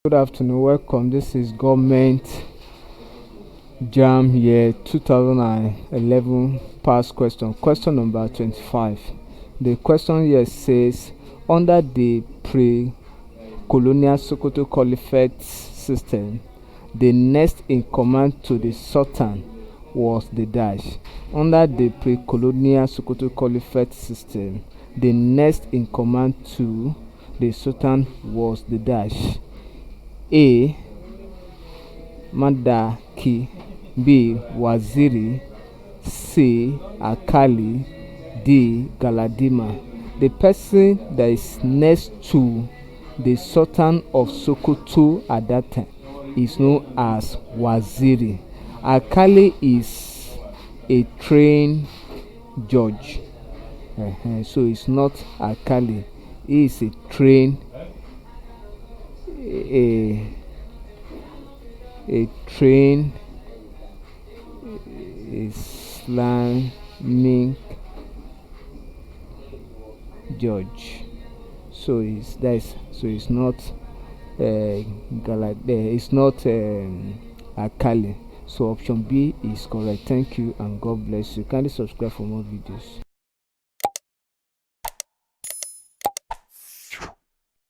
Good afternoon, welcome. This is Government Jamb year 2011 past question. Question number 25. The question here says, under the pre-colonial Sokoto Caliphate system, the next in command to the Sultan was the dash. Under the pre-colonial Sokoto Caliphate system, the next in command to the Sultan was the dash. A. Madaki, B. Waziri, C. Akali, D. Galadima. The person that is next to the Sultan of Sokoto at that time is known as Waziri. Akali is a trained judge. So it's not Akali. He is a trained trained Islamic judge. So it's not it's not Akali. So option B is correct. Thank you and God bless you. Kindly subscribe for more videos.